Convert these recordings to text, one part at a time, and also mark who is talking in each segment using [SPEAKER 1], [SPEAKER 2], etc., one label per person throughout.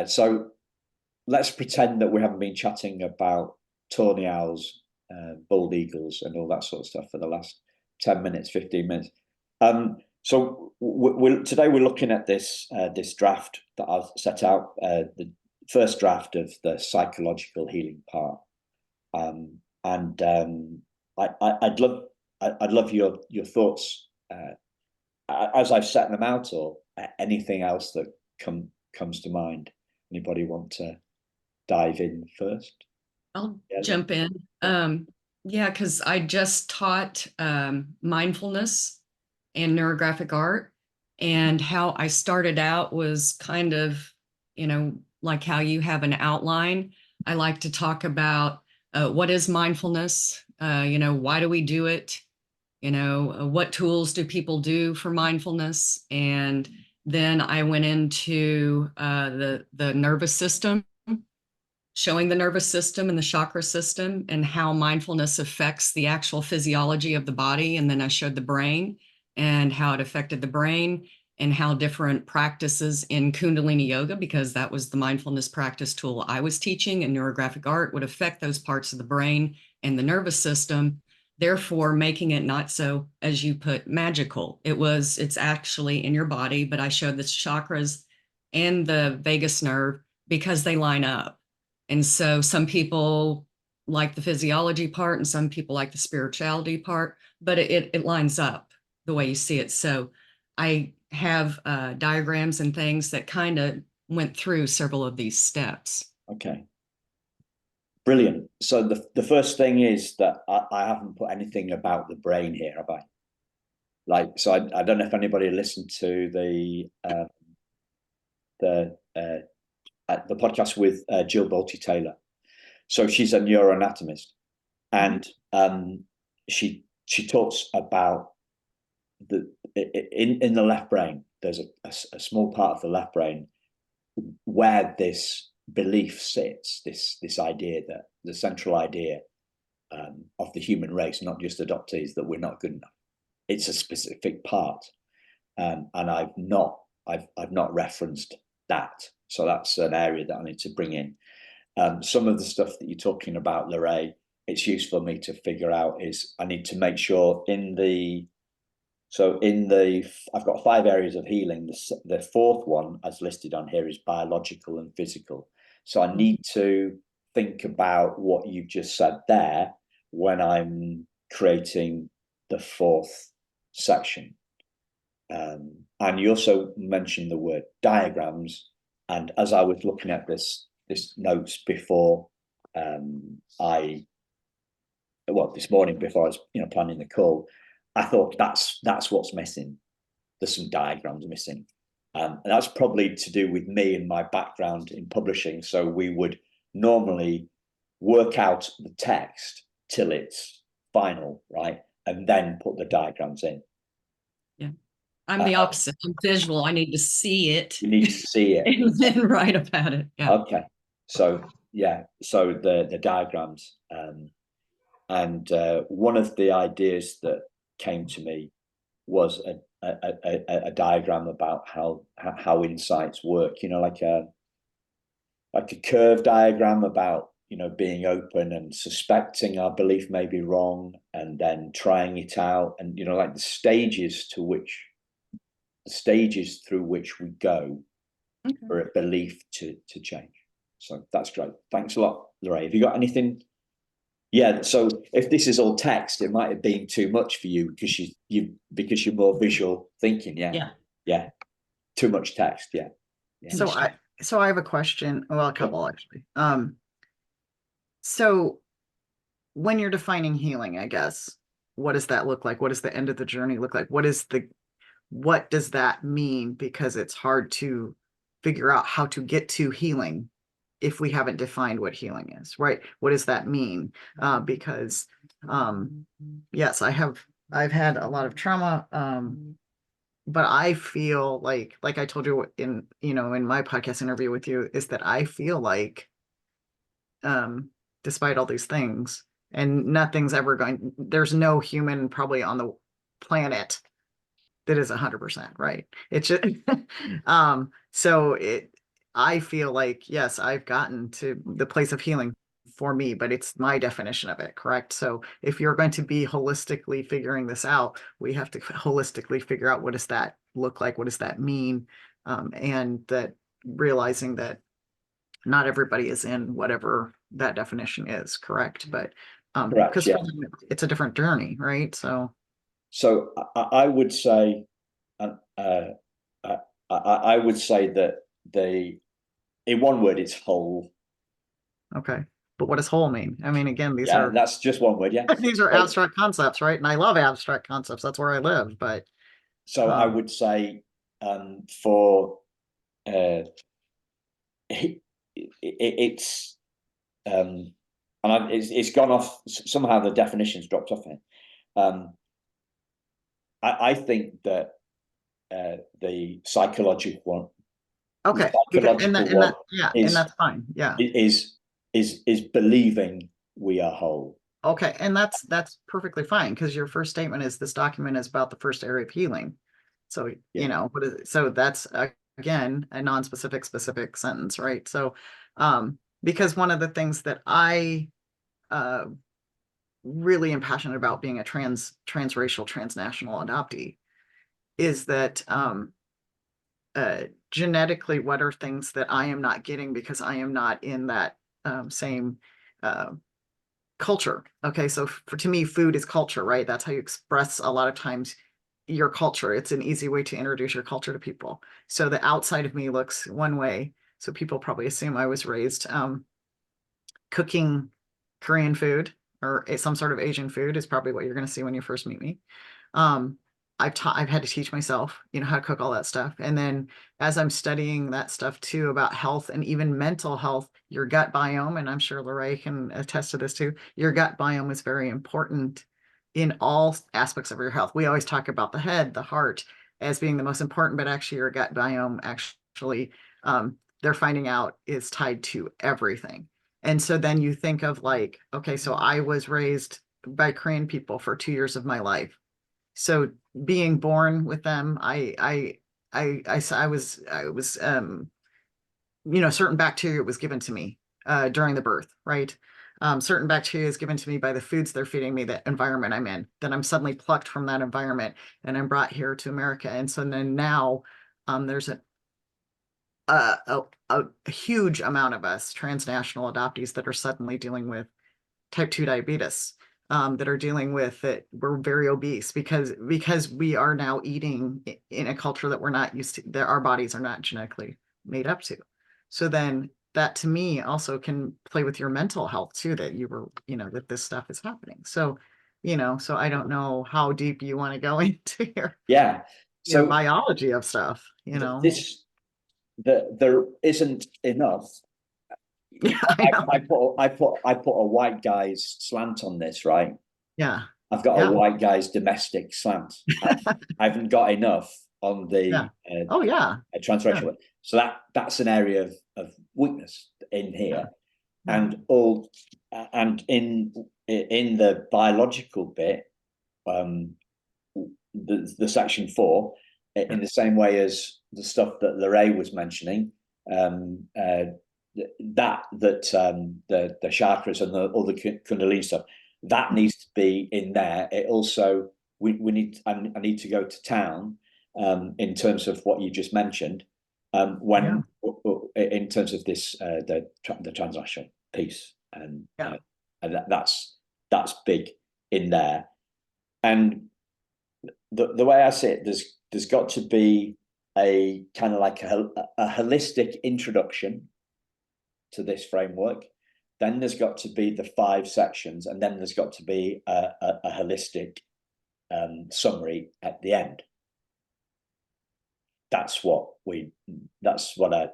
[SPEAKER 1] So let's pretend that we haven't been chatting about tawny owls, bald eagles, and all that sort of stuff for the last 10 minutes, 15 minutes. So today we're looking at this draft that I've set out, the first draft of the psychological healing part. I'd love your thoughts as I've set them out, or anything else that comes to mind. Anybody want to dive in first?
[SPEAKER 2] I'll jump in. Yeah, because I just taught mindfulness and neurographic art, and how I started out was kind of, like how you have an outline. I like to talk about what is mindfulness, why do we do it, what tools do people do for mindfulness, and then I went into the nervous system, showing the nervous system and the chakra system and how mindfulness affects the actual physiology of the body. And then I showed the brain and how it affected the brain, and how different practices in Kundalini yoga, because that was the mindfulness practice tool I was teaching, and neurographic art would affect those parts of the brain and the nervous system, therefore making it not so, as you put, magical. It's actually in your body, but I showed the chakras and the vagus nerve because they line up. And so some people like the physiology part and some people like the spirituality part, but it lines up the way you see it. So I have diagrams and things that kind of went through several of these steps.
[SPEAKER 1] Okay. Brilliant. So the first thing is that I haven't put anything about the brain here, have I? So I don't know if anybody listened to the podcast with Jill Bolte Taylor. So she's a neuroanatomist, and she talks about in the left brain. There's a small part of the left brain where this belief sits. This idea, that the central idea of the human race, not just adoptees, that we're not good enough. It's a specific part, and I've not referenced that. So that's an area that I need to bring in. Some of the stuff that you're talking about, Lorraine, it's useful for me to figure out is I need to make sure I've got 5 areas of healing. The fourth one, as listed on here, is biological and physical. So I need to think about what you've just said there when I'm creating the fourth section. And you also mentioned the word diagrams. And as I was looking at this notes before, this morning before I was planning the call, I thought that's what's missing. There's some diagrams missing, and that's probably to do with me and my background in publishing. So we would normally work out the text till it's final, right, and then put the diagrams in.
[SPEAKER 2] Yeah, I'm the opposite. I'm visual. I need to see it.
[SPEAKER 1] You need to see it
[SPEAKER 2] and then write about it. Yeah.
[SPEAKER 1] Okay. So yeah, so the diagrams, and one of the ideas that came to me was a diagram about how insights work. Like a curve diagram about being open and suspecting our belief may be wrong, and then trying it out, and like the stages through which we go for a belief to change. So that's great. Thanks a lot, Lorraine. Have you got anything? Yeah. So if this is all text, it might have been too much for you because you're more visual thinking. Yeah. Yeah. Too much text. Yeah.
[SPEAKER 3] So I have a question. Well, a couple actually. So when you're defining healing, I guess, what does that look like? What does the end of the journey look like? What does that mean? Because it's hard to figure out how to get to healing if we haven't defined what healing is, right? What does that mean? Because yes, I've had a lot of trauma, but I feel like I told you in my podcast interview with you, is that I feel like despite all these things, and there's no human probably on the planet that is 100%, right? It's just so I feel like, yes, I've gotten to the place of healing for me, but it's my definition of it, correct? So if you're going to be holistically figuring this out, we have to holistically figure out what does that look like? What does that mean? And that realizing that not everybody is in whatever that definition is, correct? But
[SPEAKER 1] Correct,
[SPEAKER 3] because
[SPEAKER 1] yeah.
[SPEAKER 3] it's a different journey, right? So
[SPEAKER 1] I would say, I would say that in one word, it's whole.
[SPEAKER 3] okay. But what does whole mean? I mean, again,
[SPEAKER 1] That's just one word, yeah.
[SPEAKER 3] these are abstract concepts, right? And I love abstract concepts. That's where I live. But
[SPEAKER 1] so I would say for it's and it's gone off somehow. The definition's dropped off here. I think that the psychological one,
[SPEAKER 3] okay, because and that yeah, and that's fine. Yeah.
[SPEAKER 1] Is believing we are whole.
[SPEAKER 3] Okay, and that's perfectly fine because your first statement is this document is about the first area of healing. So,
[SPEAKER 1] Yeah.
[SPEAKER 3] what is it? So that's again a non-specific specific sentence, right? So, because one of the things that I really am passionate about being a transracial, transnational adoptee is that genetically, what are things that I am not getting because I am not in that same culture. Okay, so to me, food is culture, right? That's how you express a lot of times your culture. It's an easy way to introduce your culture to people. So the outside of me looks one way. So people probably assume I was raised cooking Korean food or some sort of Asian food is probably what you're going to see when you first meet me. I've had to teach myself, how to cook all that stuff. And then as I'm studying that stuff too about health and even mental health, your gut biome, and I'm sure Lorraine can attest to this too, your gut biome is very important in all aspects of your health. We always talk about the head, the heart as being the most important, but actually your gut biome actually, they're finding out is tied to everything. And so then you think of like, okay, so I was raised by Korean people for 2 years of my life. So being born with them, I was certain bacteria was given to me during the birth, right? Certain bacteria is given to me by the foods they're feeding me, the environment I'm in. Then I'm suddenly plucked from that environment and I'm brought here to America. And so then now there's a huge amount of us transnational adoptees that are suddenly dealing with type 2 diabetes, that are dealing with it. We're very obese because we are now eating in a culture that we're not used to, that our bodies are not genetically made up to. So then that to me also can play with your mental health too, that you were, that this stuff is happening. So, so I don't know how deep you want to go into your biology of stuff,
[SPEAKER 1] there isn't enough.
[SPEAKER 3] Yeah,
[SPEAKER 1] I put a white guy's slant on this, right?
[SPEAKER 3] Yeah.
[SPEAKER 1] I've got a white guy's domestic slant. I haven't got enough on the transracial. Yeah. So that's an area of weakness in here. Yeah. And in the biological bit, the section 4, in the same way as the stuff that Lorraine was mentioning, the chakras and all the Kundalini stuff, that needs to be in there. It also, I need to go to town in terms of what you just mentioned, in terms of this the transnational piece, and that's big in there. And the way I see it, there's got to be a kind of like a holistic introduction to this framework. Then there's got to be the 5 sections, and then there's got to be a holistic summary at the end. That's what I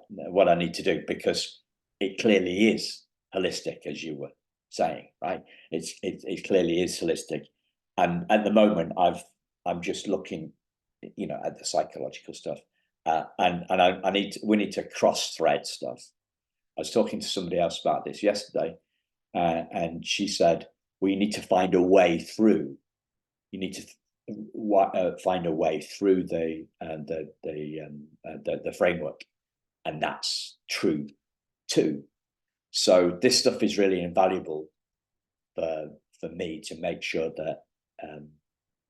[SPEAKER 1] need to do, because it clearly is holistic, as you were saying, right? It clearly is holistic, and at the moment I'm just looking, at the psychological stuff, and we need to cross thread stuff. I was talking to somebody else about this yesterday, and she said, we need to find a way through. You need to find a way through the framework, and that's true too. So this stuff is really invaluable for me to make sure that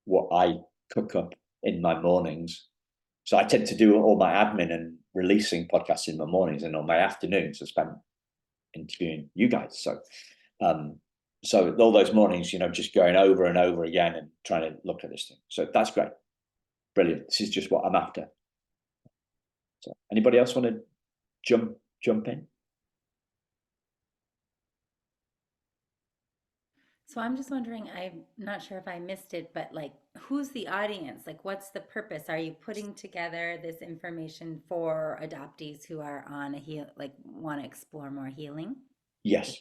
[SPEAKER 1] what I cook up in my mornings. So I tend to do all my admin and releasing podcasts in my mornings, and on my afternoons I spend interviewing you guys. So all those mornings, just going over and over again and trying to look at this thing. So that's great. Brilliant. This is just what I'm after. So anybody else want to jump in?
[SPEAKER 4] So I'm just wondering, I'm not sure if I missed it, but like, who's the audience? Like, what's the purpose? Are you putting together this information for adoptees who are on want to explore more healing?
[SPEAKER 1] Yes.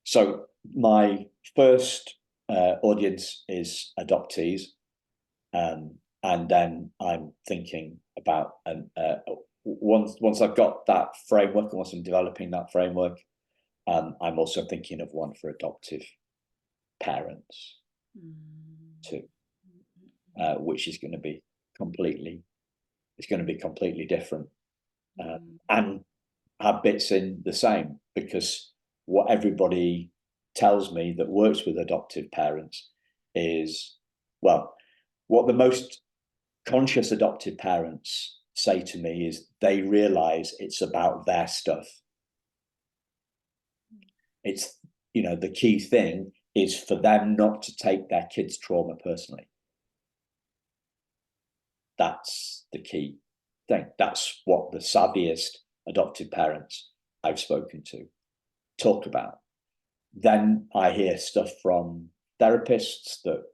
[SPEAKER 1] So my first audience is adoptees. And then I'm thinking about, once I've got that framework, and once I'm developing that framework, I'm also thinking of one for adoptive parents too, which is going to be completely different, and have bits in the same, because what everybody tells me that works with adoptive parents is, well, what the most conscious adoptive parents say to me is they realize it's about their stuff. It's, the key thing is for them not to take their kids' trauma personally. That's the key thing. That's what the savviest adoptive parents I've spoken to talk about. Then I hear stuff from therapists, that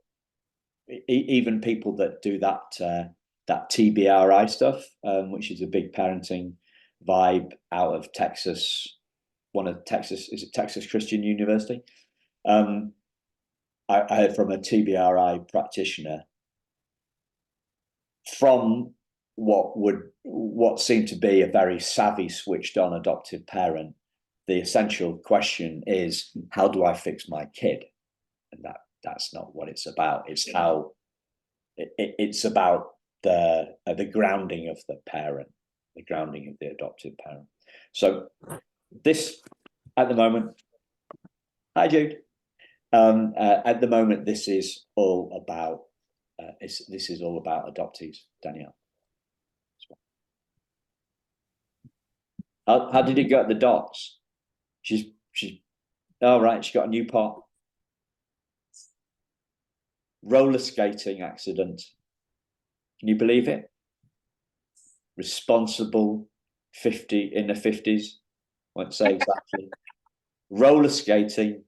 [SPEAKER 1] even people that do that TBRI stuff, which is a big parenting vibe out of Texas. Is it Texas Christian University? I heard from a TBRI practitioner, from what seemed to be a very savvy, switched on adoptive parent. The essential question is, how do I fix my kid? And that's not what it's about. It's how it's about the grounding of the parent, the grounding of the adoptive parent. So this, at the moment, hi Jude. At the moment, this is all about adoptees. Danielle, how did it go at the docks? She's oh right, she got a new pot. Roller skating accident. Can you believe it? Responsible 50 in the 50s. Won't say exactly. Roller skating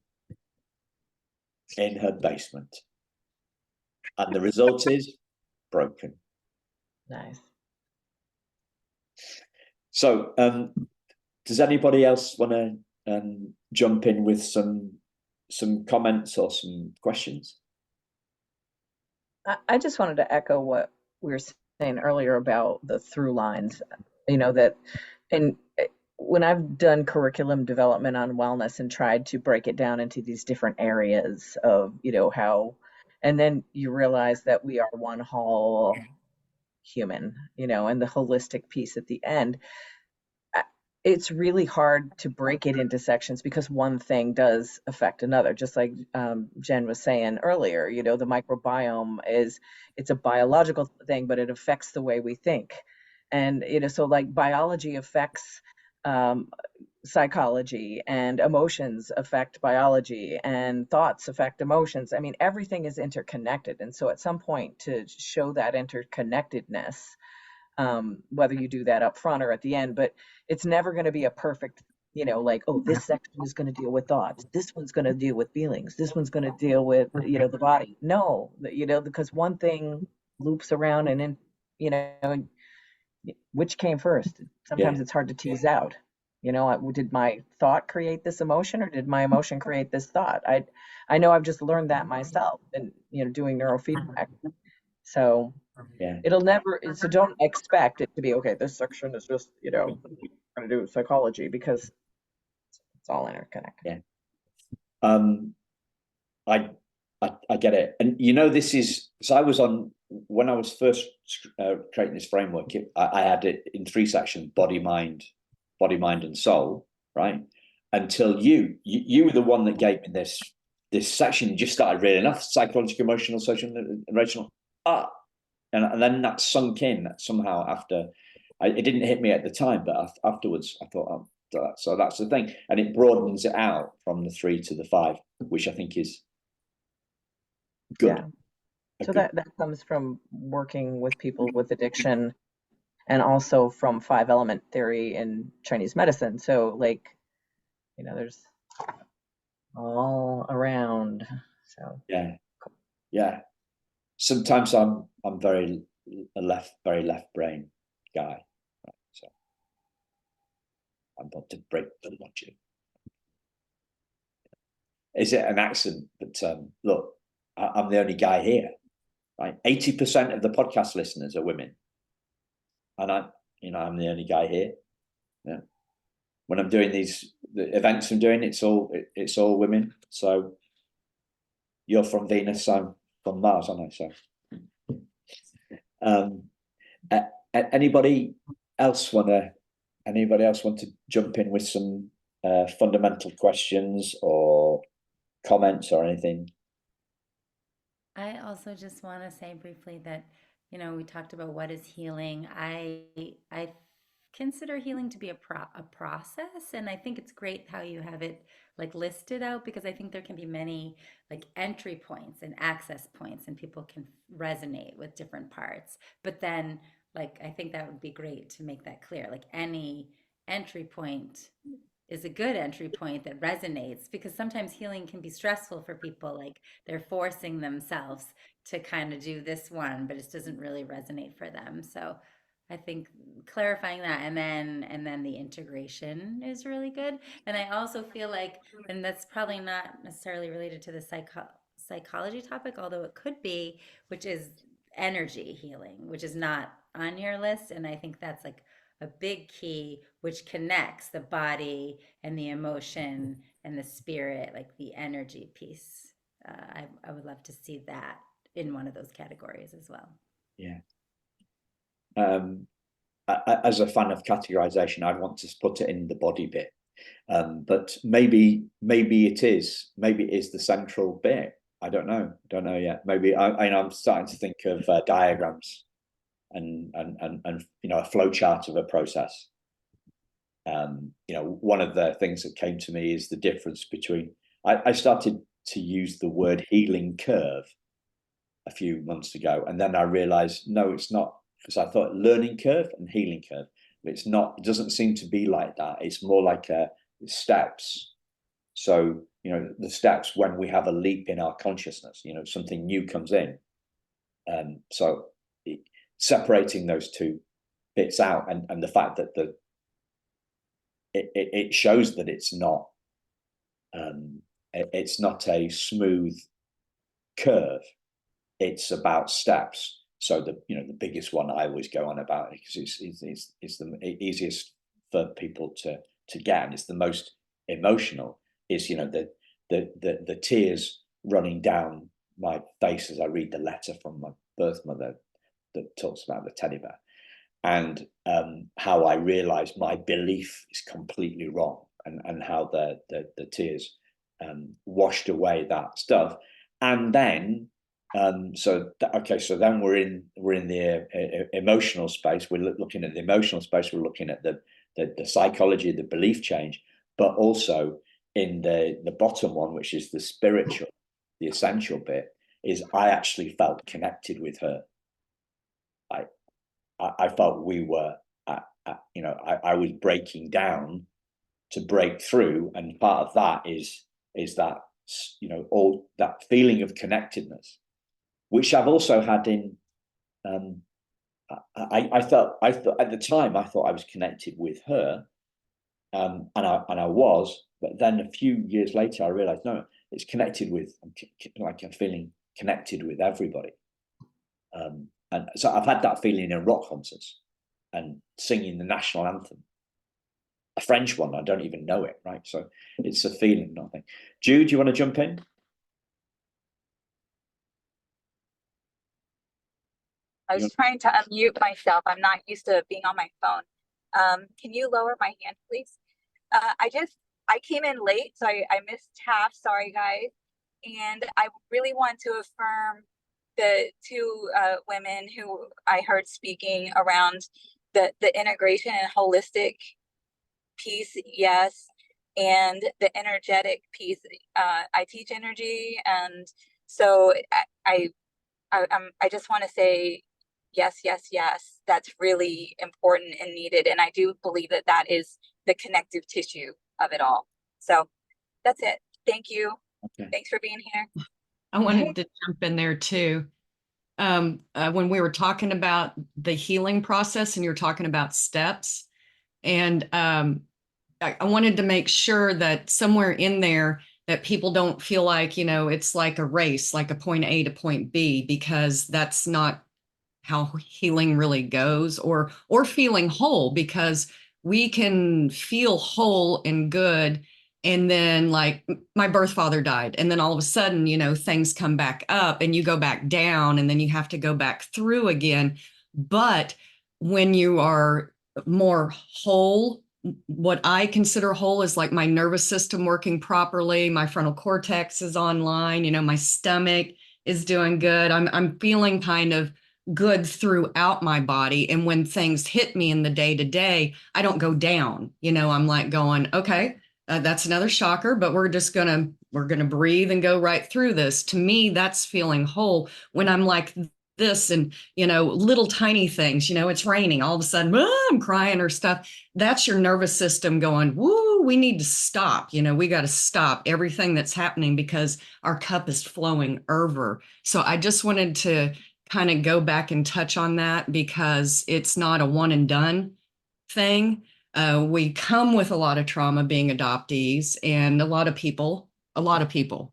[SPEAKER 1] in her basement, and the result is broken.
[SPEAKER 5] Nice.
[SPEAKER 1] So, does anybody else want to jump in with some comments or some questions?
[SPEAKER 5] I just wanted to echo what we were saying earlier about the through lines, that, and when I've done curriculum development on wellness and tried to break it down into these different areas of, how, and then you realize that we are one whole human, and the holistic piece at the end. It's really hard to break it into sections because one thing does affect another. Just like Jen was saying earlier, the microbiome it's a biological thing, but it affects the way we think. And, so like biology affects psychology, and emotions affect biology, and thoughts affect emotions. I mean, everything is interconnected. And so at some point, to show that interconnectedness, whether you do that up front or at the end, but it's never going to be a perfect, this section is going to deal with thoughts, this one's going to deal with feelings, this one's going to deal with, the body. No, because one thing loops around, and then, which came first? Sometimes It's hard to tease out. Did my thought create this emotion, or did my emotion create this thought? I know I've just learned that myself, and, doing neurofeedback. So it'll never, so don't expect it to be, okay, this section is just, going to do psychology, because it's all interconnected.
[SPEAKER 1] I get it. And this is, so when I was first creating this framework, I had it in 3 sections: body, mind, body, mind, and soul, right? Until you were the one that gave me this section. You just started reading off psychological, emotional, social, and relational. And then that sunk in somehow after. It didn't hit me at the time, but afterwards I thought, oh, so that's the thing. And it broadens it out from the 3 to the 5, which I think is good.
[SPEAKER 5] Yeah. So that comes from working with people with addiction, and also from 5-element theory in Chinese medicine. So like, you know, there's all around. So
[SPEAKER 1] yeah. Sometimes I'm very left brain guy, right? So I want to break the logic. Is it an accident? But look, I'm the only guy here, right? 80% of the podcast listeners are women, and I'm the only guy here. Yeah. When I'm doing the events I'm doing, it's all women. So you're from Venus, I'm from Mars, aren't I? So, anybody else want to jump in with some fundamental questions or comments or anything?
[SPEAKER 4] I also just want to say briefly that, we talked about what is healing. I consider healing to be a process, and I think it's great how you have it like listed out, because I think there can be many like entry points and access points, and people can resonate with different parts. But then, like, I think that would be great to make that clear. Like, any entry point is a good entry point that resonates, because sometimes healing can be stressful for people, like they're forcing themselves to kind of do this one, but it doesn't really resonate for them. So I think clarifying that, and then the integration is really good. And I also feel like, and that's probably not necessarily related to the psychology topic, although it could be, which is energy healing, which is not on your list. And I think that's like a big key, which connects the body and the emotion and the spirit, like the energy piece. I would love to see that in one of those categories as well.
[SPEAKER 1] Yeah. As a fan of categorization, I'd want to put it in the body bit. But maybe it is the central bit. I don't know yet. Maybe I'm starting to think of diagrams and a flow chart of a process. One of the things that came to me is the difference between. I started to use the word healing curve a few months ago, and then I realized no, it's not, because I thought learning curve and healing curve, but it's not. It doesn't seem to be like that. It's more like steps. So the steps when we have a leap in our consciousness, something new comes in. So separating those two bits out, and the fact that it shows that it's not a smooth curve. It's about steps. So the biggest one I always go on about, because it's the easiest for people to get, and it's the most emotional, is the tears running down my face as I read the letter from my birth mother that talks about the teddy bear, and how I realized my belief is completely wrong, and how the tears washed away that stuff. And then so then we're in the emotional space. We're looking at the emotional space. We're looking at the psychology, the belief change, but also in the bottom one, which is the spiritual, the essential bit, is I actually felt connected with her. I felt we were, I was breaking down to break through, and part of that is that all that feeling of connectedness, which I've also had in. I thought at the time I thought I was connected with her, and I was, but then a few years later I realized no, it's connected with, I'm feeling connected with everybody. And so I've had that feeling in rock concerts and singing the national anthem, a French one. I don't even know it, right? So it's a feeling, nothing. Jude, do you want to jump in?
[SPEAKER 6] I was trying to unmute myself. I'm not used to being on my phone. Can you lower my hand, please? I came in late, so I missed half. Sorry, guys. And I really want to affirm the two women who I heard speaking around the integration and holistic piece, yes, and the energetic piece. I teach energy, and so I just want to say yes, yes, yes. That's really important and needed, and I do believe that that is the connective tissue of it all. So that's it. Thank you.
[SPEAKER 1] Okay.
[SPEAKER 6] Thanks for being here.
[SPEAKER 2] I wanted to jump in there too. When we were talking about the healing process and you're talking about steps, and I wanted to make sure that somewhere in there that people don't feel like, you know, it's like a race, like a point A to point B, because that's not how healing really goes, or feeling whole, because we can feel whole and good, and then like my birth father died, and then all of a sudden, you know, things come back up and you go back down, and then you have to go back through again. But when you are more whole, what I consider whole is like my nervous system working properly, my frontal cortex is online, you know, my stomach is doing good, I'm feeling kind of good throughout my body. And when things hit me in the day to day, I don't go down. You know, I'm like going, okay, that's another shocker, but we're gonna breathe and go right through this. To me, that's feeling whole. When I'm like this, and you know, little tiny things, you know, it's raining, all of a sudden, I'm crying or stuff. That's your nervous system going, woo, we need to stop. You know, we got to stop everything that's happening because our cup is flowing over. So I just wanted to kind of go back and touch on that, because it's not a one and done thing. We come with a lot of trauma being adoptees, and a lot of people.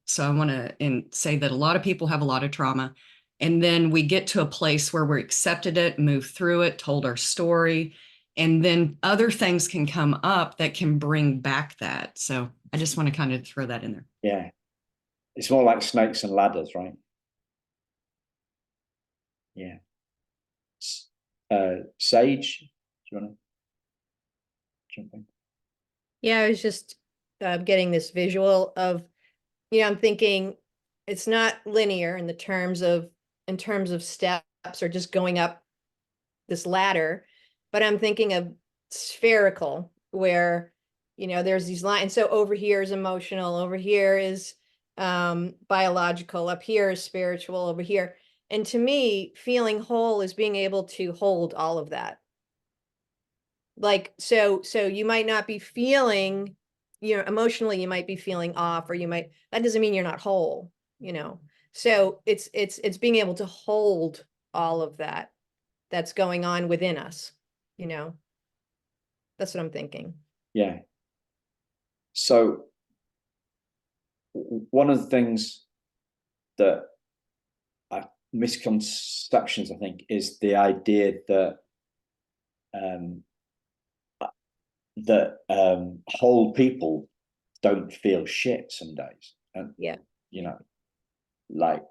[SPEAKER 2] So I want to say that a lot of people have a lot of trauma. And then we get to a place where we accepted it, moved through it, told our story. And then other things can come up that can bring back that. So I just want to kind of throw that in there.
[SPEAKER 1] Yeah. It's more like snakes and ladders, right? Yeah. Sage, do you want to jump in?
[SPEAKER 7] Yeah, I was just getting this visual of, you know, I'm thinking it's not linear in terms of steps or just going up this ladder, but I'm thinking of spherical, where, you know, there's these lines. So over here is emotional, over here is biological, up here is spiritual, over here. And to me, feeling whole is being able to hold all of that. Like, so you might not be feeling, you know, emotionally, you might be feeling off, or that doesn't mean you're not whole, you know? So it's being able to hold all of that that's going on within us, you know? That's what I'm thinking.
[SPEAKER 1] Yeah. So one of the things that misconceptions, I think, is the idea that whole people don't feel shit some days. And
[SPEAKER 7] yeah,
[SPEAKER 1] you know, like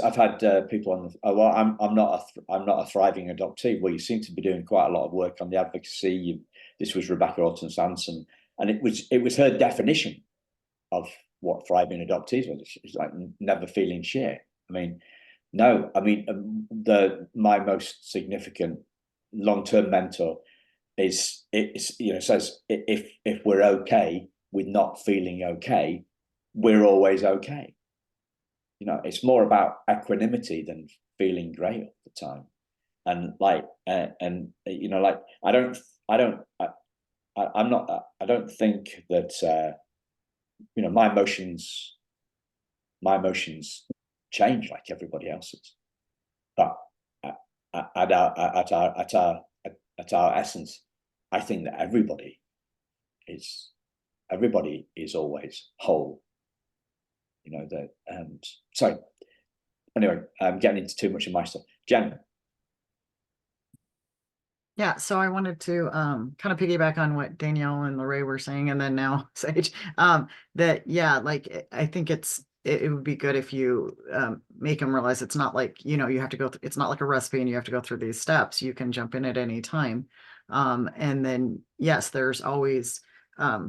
[SPEAKER 1] I've had people on well, I'm not a thriving adoptee. Well, you seem to be doing quite a lot of work on the advocacy. This was Rebecca Orton Sanson, and it was her definition of what thriving adoptees was. It's like never feeling shit. I mean, no, I mean, my most significant long-term mentor says if we're okay with not feeling okay, we're always okay. You know, it's more about equanimity than feeling great all the time. And I don't think that my emotions change like everybody else's, but at our essence, I think that everybody is always whole. You know that. Sorry. Anyway, I'm getting into too much of my stuff. Jen.
[SPEAKER 3] Yeah, so I wanted to kind of piggyback on what Danielle and Lorraine were saying, and then now Sage, that, yeah, like, I think it's it would be good if you make them realize it's not like, you have to go it's not like a recipe and you have to go through these steps. You can jump in at any time. And then, yes, there's always, I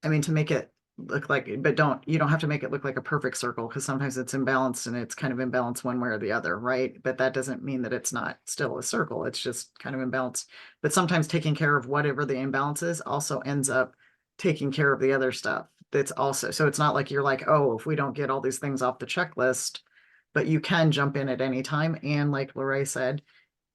[SPEAKER 3] mean, to make it look like, but you don't have to make it look like a perfect circle, because sometimes it's imbalanced and it's kind of imbalanced one way or the other, right? But that doesn't mean that it's not still a circle. It's just kind of imbalanced. But sometimes taking care of whatever the imbalance is also ends up taking care of the other stuff. That's also, so it's not like you're like, oh, if we don't get all these things off the checklist, but you can jump in at any time. And like Lorraine said,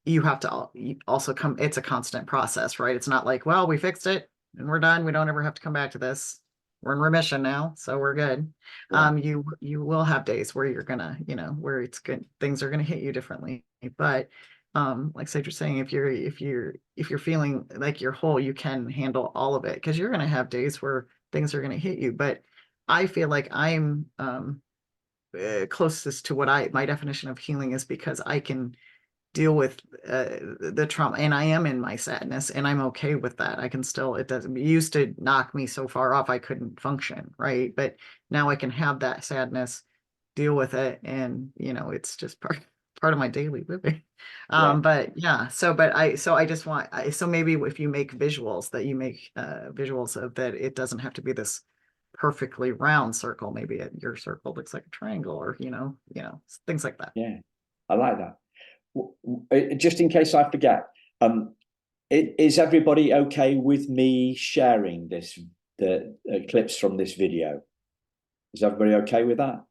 [SPEAKER 3] you have to also it's a constant process, right? It's not like, well, we fixed it and we're done. We don't ever have to come back to this. We're in remission now, so we're good.
[SPEAKER 1] Yeah.
[SPEAKER 3] You will have days where you're gonna, where it's good, things are gonna hit you differently. But like Sadra's saying, if you're feeling like you're whole, you can handle all of it, because you're gonna have days where things are gonna hit you. But I feel like I'm closest to what my definition of healing is, because I can deal with the trauma, and I am in my sadness, and I'm okay with that. I can still, it used to knock me so far off I couldn't function, right? But now I can have that sadness, deal with it, and it's just part of my daily living. But yeah, so I just want, so maybe if you make visuals, that you make visuals of that, it doesn't have to be this perfectly round circle. Maybe your circle looks like a triangle, or things like that.
[SPEAKER 1] Yeah, I like that. Just in case I forget, is everybody okay with me sharing the clips from this video? Is everybody okay with that?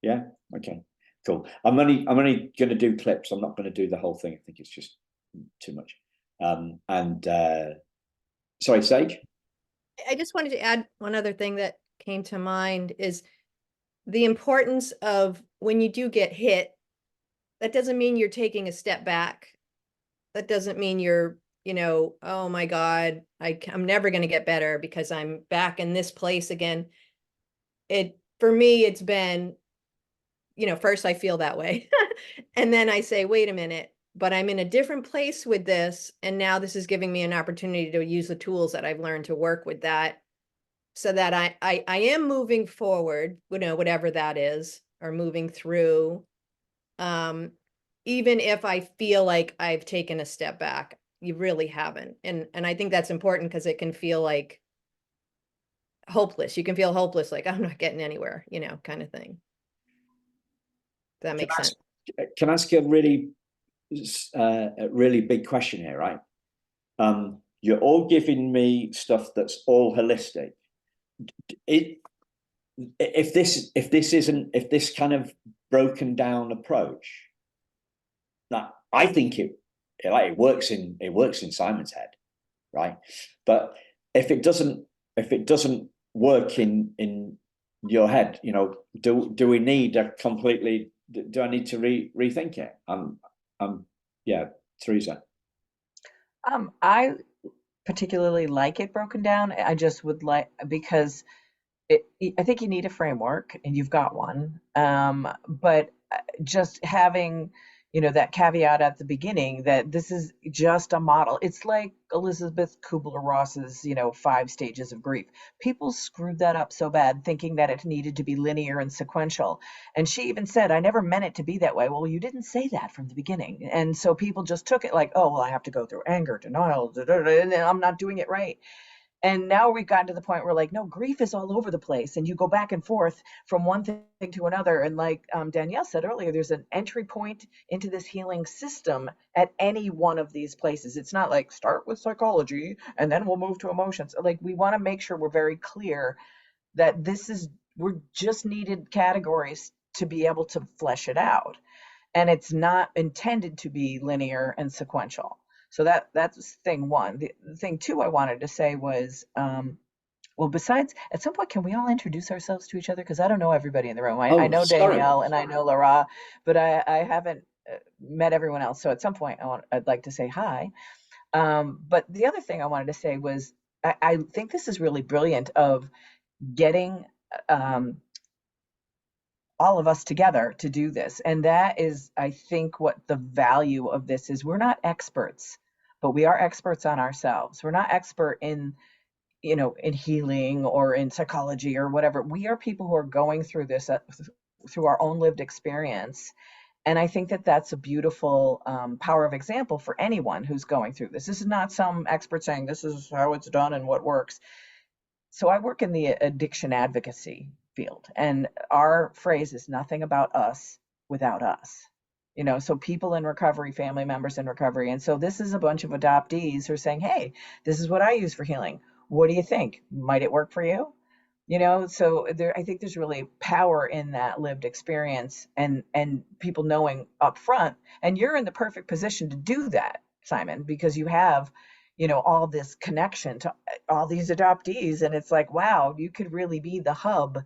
[SPEAKER 1] Yeah. Okay. Cool. I'm only going to do clips. I'm not going to do the whole thing. I think it's just too much. Sorry, Sage.
[SPEAKER 7] I just wanted to add one other thing that came to mind is the importance of, when you do get hit, that doesn't mean you're taking a step back. That doesn't mean you're, oh my God, I'm never going to get better because I'm back in this place again. For me, it's been, first I feel that way. And then I say, wait a minute, but I'm in a different place with this. And now this is giving me an opportunity to use the tools that I've learned to work with that, so that I am moving forward, whatever that is, or moving through. Even if I feel like I've taken a step back, you really haven't. And I think that's important, because it can feel like hopeless. You can feel hopeless, like I'm not getting anywhere, kind of thing. Does that make sense?
[SPEAKER 1] Can I ask you a really big question here, right? You're all giving me stuff that's all holistic. If this kind of broken down approach, that I think it works in Simon's head, right? But if it doesn't work in your head, do we need a completely? Do I need to rethink it? Yeah, Teresa.
[SPEAKER 5] I particularly like it broken down. I just would like, because I think you need a framework, and you've got one. But just having, that caveat at the beginning that this is just a model. It's like Elizabeth Kubler-Ross's, 5 stages of grief. People screwed that up so bad, thinking that it needed to be linear and sequential. And she even said, I never meant it to be that way. Well, you didn't say that from the beginning. And so people just took it like, oh, well, I have to go through anger, denial, and I'm not doing it right. And now we've gotten to the point where, like, no, grief is all over the place, and you go back and forth from one thing to another. And like Danielle said earlier, there's an entry point into this healing system at any one of these places. It's not like start with psychology and then we'll move to emotions. Like, we want to make sure we're very clear that we're just needed categories to be able to flesh it out. And it's not intended to be linear and sequential. So that's thing one. The thing two I wanted to say was, well, besides, at some point, can we all introduce ourselves to each other? Because I don't know everybody in the room. I know Danielle and I know Laura, but I haven't met everyone else. So at some point, I'd like to say hi. But the other thing I wanted to say was, I think this is really brilliant, of getting all of us together to do this. And that is, I think, what the value of this is. We're not experts, but we are experts on ourselves. We're not expert in you know, in healing or in psychology or whatever. We are people who are going through this through our own lived experience. And I think that that's a beautiful power of example for anyone who's going through this. This is not some expert saying this is how it's done and what works. So I work in the addiction advocacy field, and our phrase is nothing about us without us. You know, so people in recovery, family members in recovery. And so this is a bunch of adoptees who are saying, hey, this is what I use for healing. What do you think? Might it work for you? You know, so there, I think there's really power in that lived experience, and people knowing up front. And you're in the perfect position to do that, Simon, because you have, you know, all this connection to all these adoptees, and it's like, wow, you could really be the hub,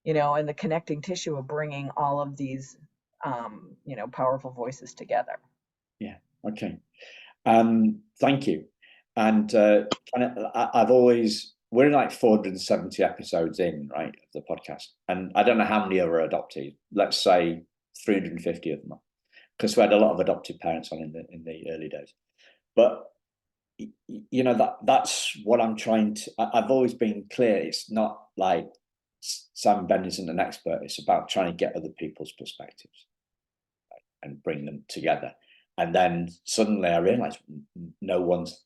[SPEAKER 5] you know, and the connecting tissue of bringing all of these, you know, powerful voices together.
[SPEAKER 1] Yeah. Okay. Thank you. And I've always, we're in like 470 episodes in, right, of the podcast, and I don't know how many are adopted. Let's say 350 of them, because we had a lot of adopted parents on in the early days. But you know, that's what I'm trying to. I've always been clear. It's not like Simon Ben isn't an expert. It's about trying to get other people's perspectives, right, and bring them together. And then suddenly I realized no one's,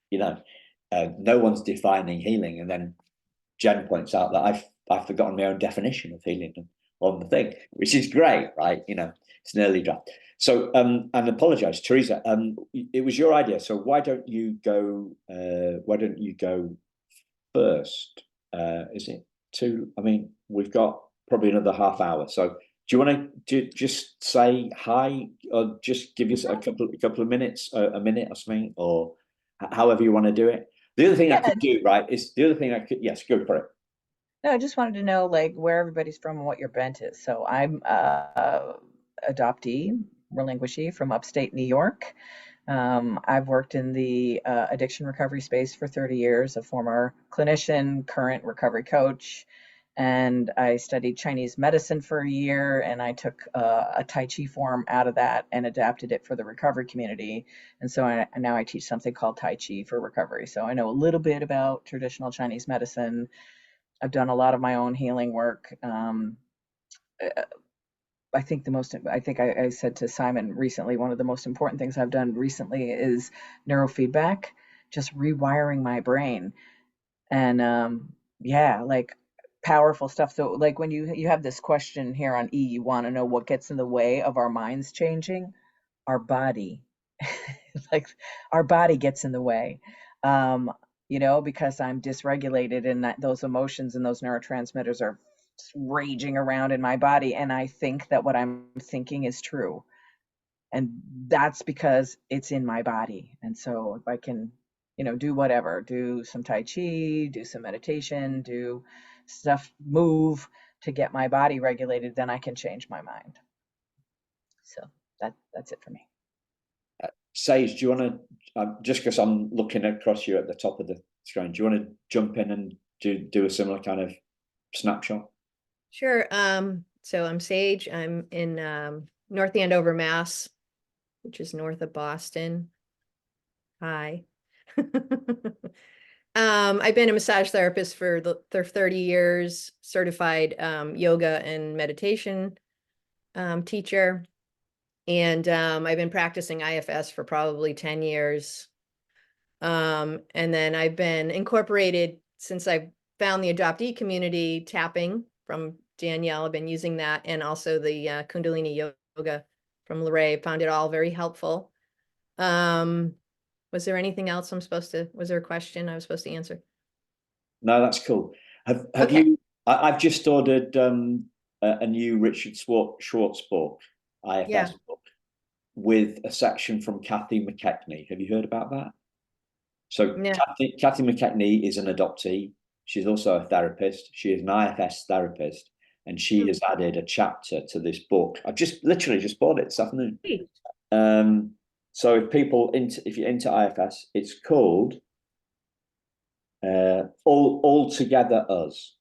[SPEAKER 1] you know, no one's defining healing. And then Jen points out that I've forgotten my own definition of healing on the thing, which is great, right? You know, it's an early draft. So, and apologize, Teresa. It was your idea. So why don't you go? Why don't you go first? Is it two? I mean, we've got probably another half hour. So, do you want to just say hi, or just give us a couple of minutes, a minute or something, or however you want to do it? The other thing I could do, right, is the other thing I could. Yes, go for it.
[SPEAKER 5] No, I just wanted to know like where everybody's from and what your bent is. So I'm adoptee, relinquishee from upstate New York. I've worked in the addiction recovery space for 30 years, a former clinician, current recovery coach, and I studied Chinese medicine for a year, and I took a Tai Chi form out of that and adapted it for the recovery community. And so now I teach something called Tai Chi for recovery. So I know a little bit about traditional Chinese medicine. I've done a lot of my own healing work. I think I said to Simon recently, one of the most important things I've done recently is neurofeedback, just rewiring my brain. And yeah, like powerful stuff. So like when you have this question here on E, you want to know what gets in the way of our minds changing. Our body. Like our body gets in the way. Um, you know, because I'm dysregulated and that those emotions and those neurotransmitters are raging around in my body, and I think that what I'm thinking is true. And that's because it's in my body. And so if I can, you know, do whatever, do some Tai Chi, do some meditation, do stuff, move to get my body regulated, then I can change my mind. So that's it for me.
[SPEAKER 1] Sage, do you want to, just because I'm looking across you at the top of the screen, do you want to jump in and do a similar kind of snapshot?
[SPEAKER 7] Sure. So I'm Sage. I'm in North Andover, Mass, which is north of Boston. Hi. I've been a massage therapist for 30 years, certified yoga and meditation teacher. And I've been practicing IFS for probably 10 years. And then I've been incorporated since I found the adoptee community tapping from Danielle. I've been using that, and also the Kundalini yoga from Lorraine. Found it all very helpful. Was there anything else was there a question I was supposed to answer?
[SPEAKER 1] No, that's cool. Have
[SPEAKER 7] Okay.
[SPEAKER 1] you, I've just ordered a new Richard Schwartz book, IFS
[SPEAKER 7] Yeah.
[SPEAKER 1] book, with a section from Kathy McKechnie. Have you heard about that? So
[SPEAKER 7] Yeah.
[SPEAKER 1] Kathy McKechnie is an adoptee. She's also a therapist. She is an IFS therapist, and she has added a chapter to this book. I've literally just bought it this afternoon. So if you're into IFS, it's called All Together Us.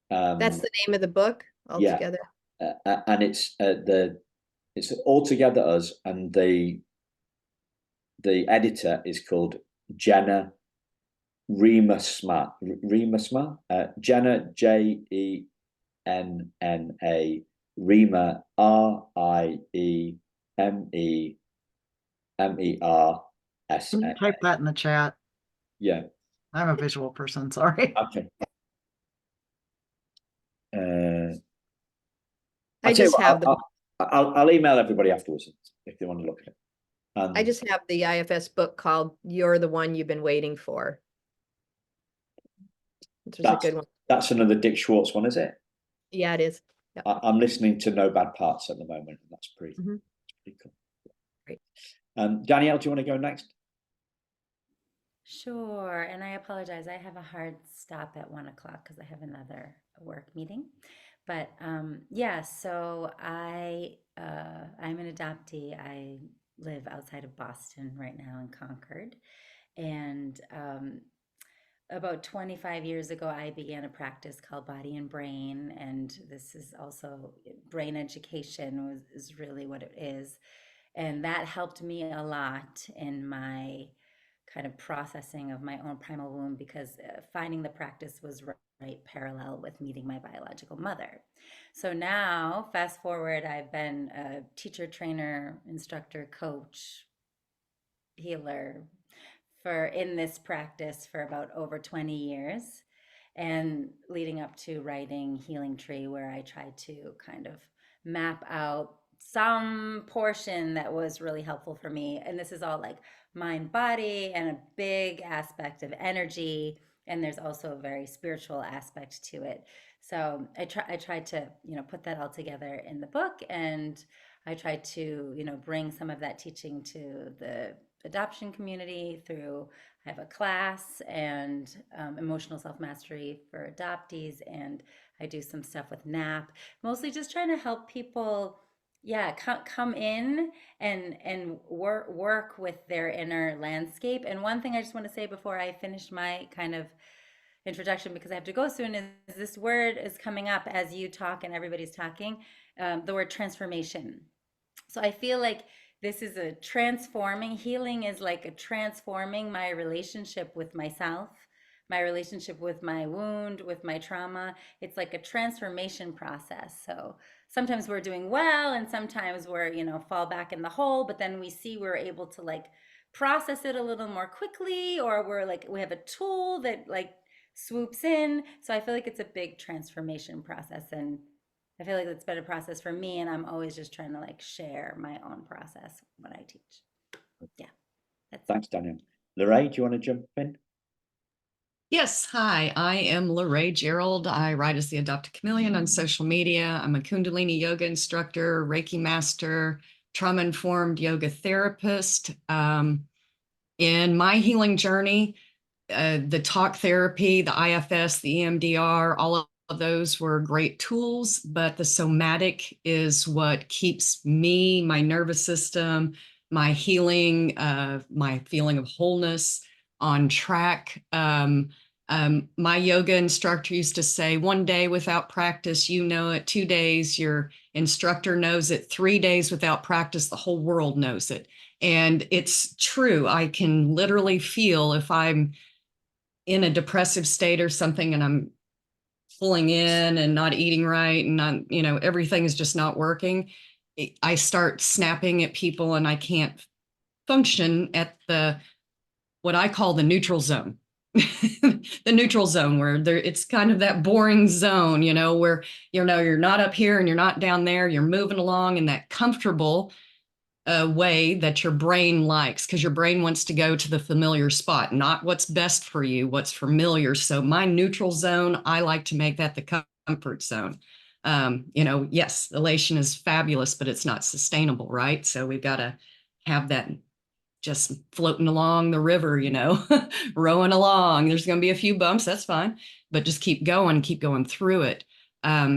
[SPEAKER 7] That's the name of the book, All Together.
[SPEAKER 1] And it's All Together Us, and the editor is called Jenna Remasma, Jenna, Jenna, Rima, Riemersa.
[SPEAKER 3] Can you type that in the chat?
[SPEAKER 1] Yeah.
[SPEAKER 3] I'm a visual person, sorry.
[SPEAKER 1] Okay.
[SPEAKER 7] I just have the
[SPEAKER 1] I'll email everybody afterwards if they want to look at it.
[SPEAKER 7] I just have the IFS book called "You're the One You've Been Waiting For." Which is a good one.
[SPEAKER 1] That's another Dick Schwartz one, is it?
[SPEAKER 7] Yeah, it is. Yep.
[SPEAKER 1] I'm listening to No Bad Parts at the moment, and that's pretty cool.
[SPEAKER 7] Great.
[SPEAKER 1] Danielle, do you want to go next?
[SPEAKER 4] Sure. And I apologize. I have a hard stop at 1 o'clock because I have another work meeting. But yeah, so I'm an adoptee. I live outside of Boston right now in Concord. And about 25 years ago, I began a practice called Body and Brain. And this is also brain education is really what it is. And that helped me a lot in my kind of processing of my own primal wound because finding the practice was right parallel with meeting my biological mother. So now, fast forward, I've been a teacher, trainer, instructor, coach, healer in this practice for about over 20 years, and leading up to writing Healing Tree, where I tried to kind of map out some portion that was really helpful for me. And this is all like mind, body, and a big aspect of energy. And there's also a very spiritual aspect to it. So I tried to, put that all together in the book, and I tried to, bring some of that teaching to the adoption community through, I have a class and emotional self-mastery for adoptees, and I do some stuff with NAP, mostly just trying to help people, come in and work with their inner landscape. And one thing I just want to say before I finish my kind of introduction, because I have to go soon, is this word is coming up as you talk and everybody's talking, the word transformation. So I feel like this is a transforming, healing is like a transforming my relationship with myself, my relationship with my wound, with my trauma. It's like a transformation process. So sometimes we're doing well, and sometimes we're, fall back in the hole, but then we see we're able to like process it a little more quickly, or we have a tool that like swoops in. So I feel like it's a big transformation process, and I feel like it's been a process for me, and I'm always just trying to like share my own process when I teach. Yeah.
[SPEAKER 1] Thanks, Daniel. Lorraine, do you want to jump in?
[SPEAKER 2] Yes, hi, I am Lorraine Gerald. I write as the Adopted Chameleon on social media. I'm a Kundalini yoga instructor, Reiki master, trauma-informed yoga therapist. In my healing journey, the talk therapy, the IFS, the EMDR, all of those were great tools, but the somatic is what keeps me, my nervous system, my healing, my feeling of wholeness on track. My yoga instructor used to say, 1 day without practice, you know it. 2 days, your instructor knows it. 3 days without practice, the whole world knows it. And it's true. I can literally feel if I'm in a depressive state or something and I'm pulling in and not eating right and not, everything is just not working. I start snapping at people and I can't function at what I call the neutral zone. The neutral zone where it's kind of that boring zone, where, you're not up here and you're not down there, you're moving along in that comfortable way that your brain likes, because your brain wants to go to the familiar spot, not what's best for you, what's familiar. So my neutral zone, I like to make that the comfort zone. Yes, elation is fabulous, but it's not sustainable, right? So we've got to have that just floating along the river, rowing along. There's going to be a few bumps, that's fine, but just keep going through it.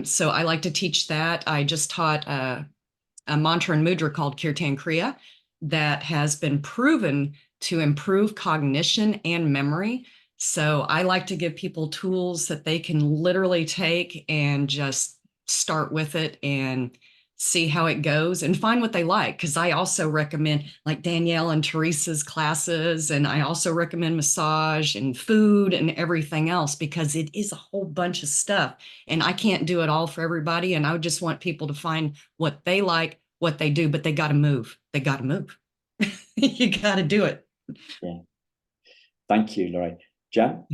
[SPEAKER 2] So I like to teach that. I just taught a mantra and mudra called Kirtan Kriya that has been proven to improve cognition and memory. So I like to give people tools that they can literally take and just start with it and see how it goes and find what they like. Because I also recommend like Danielle and Teresa's classes, and I also recommend massage and food and everything else, because it is a whole bunch of stuff and I can't do it all for everybody. And I would just want people to find what they like, what they do, but they got to move. They got to move. You got to do it.
[SPEAKER 1] Yeah. Thank you, Lorraine. Jen?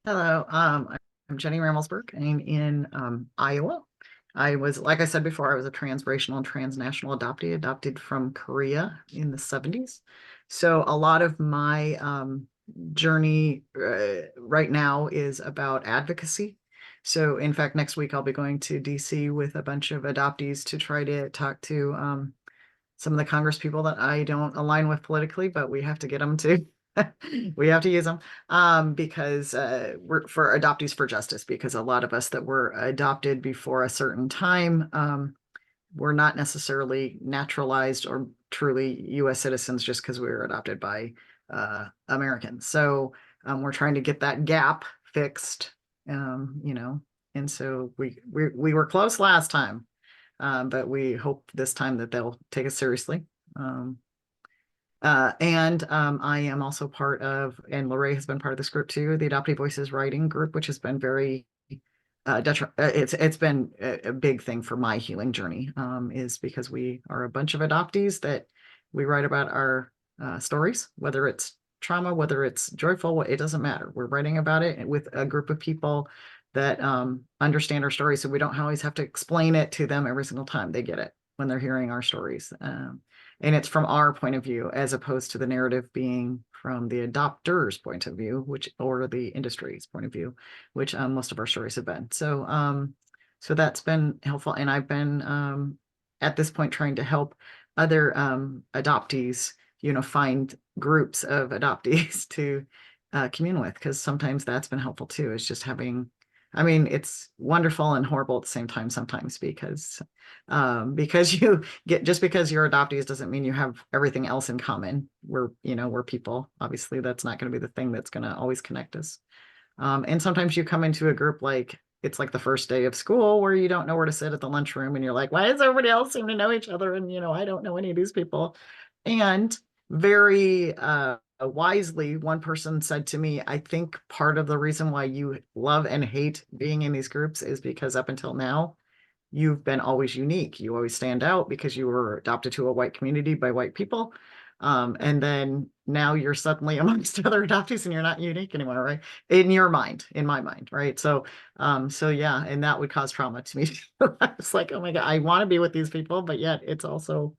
[SPEAKER 3] Hello, I'm Jenny Ramelsberg. I'm in Iowa. I was, like I said before, I was a transracial and transnational adoptee, adopted from Korea in the 70s. So a lot of my journey right now is about advocacy. So in fact, next week I'll be going to DC with a bunch of adoptees to try to talk to some of the Congress people that I don't align with politically, but we have to get them to we have to use them because we're for Adoptees for Justice, because a lot of us that were adopted before a certain time were not necessarily naturalized or truly U.S. citizens just because we were adopted by Americans. So we're trying to get that gap fixed, you know, and so we were close last time, but we hope this time that they'll take us seriously. I am also part of, and Lorraine has been part of this group too, the Adoptee Voices Writing Group, which has been very it's been a big thing for my healing journey, is because we are a bunch of adoptees that we write about our stories, whether it's trauma, whether it's joyful, it doesn't matter. We're writing about it with a group of people that understand our stories, so we don't always have to explain it to them every single time. They get it when they're hearing our stories. And it's from our point of view, as opposed to the narrative being from the adopter's point of view, or the industry's point of view, which most of our stories have been. So, so that's been helpful. And I've been at this point trying to help other adoptees, you know, find groups of adoptees to commune with, because sometimes that's been helpful too. It's just having, I mean, it's wonderful and horrible at the same time sometimes, because you get, just because you're adoptees doesn't mean you have everything else in common. We're people. Obviously, that's not going to be the thing that's going to always connect us. And sometimes you come into a group like it's like the first day of school where you don't know where to sit at the lunchroom, and you're like, why does everybody else seem to know each other? And I don't know any of these people. And very wisely, one person said to me, I think part of the reason why you love and hate being in these groups is because up until now, you've been always unique. You always stand out because you were adopted to a white community by white people. And then now you're suddenly amongst other adoptees and you're not unique anymore, right? In your mind, in my mind, right? So yeah, and that would cause trauma to me. I was like, oh my God, I want to be with these people, but yet it's also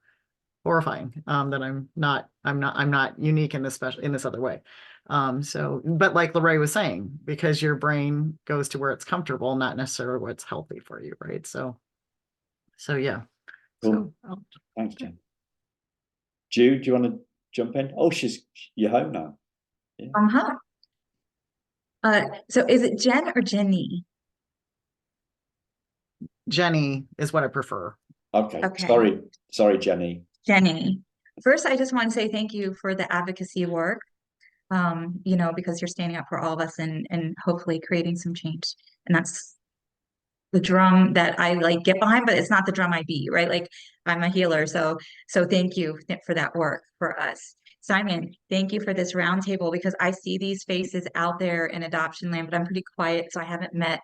[SPEAKER 3] horrifying that I'm not unique in this other way. But like Lorraine was saying, because your brain goes to where it's comfortable, not necessarily what's healthy for you, right? So yeah.
[SPEAKER 1] Cool. Thanks, Jen. Jude, do you want to jump in? Oh, you're home now.
[SPEAKER 8] Yeah. So is it Jen or Jenny?
[SPEAKER 3] Jenny is what I prefer.
[SPEAKER 1] Okay. Sorry, Jenny.
[SPEAKER 8] Jenny. First, I just want to say thank you for the advocacy work. Because you're standing up for all of us and hopefully creating some change. And that's the drum that I like get behind, but it's not the drum I beat, right? Like I'm a healer. So thank you for that work for us. Simon, thank you for this roundtable, because I see these faces out there in adoption land, but I'm pretty quiet. So I haven't met,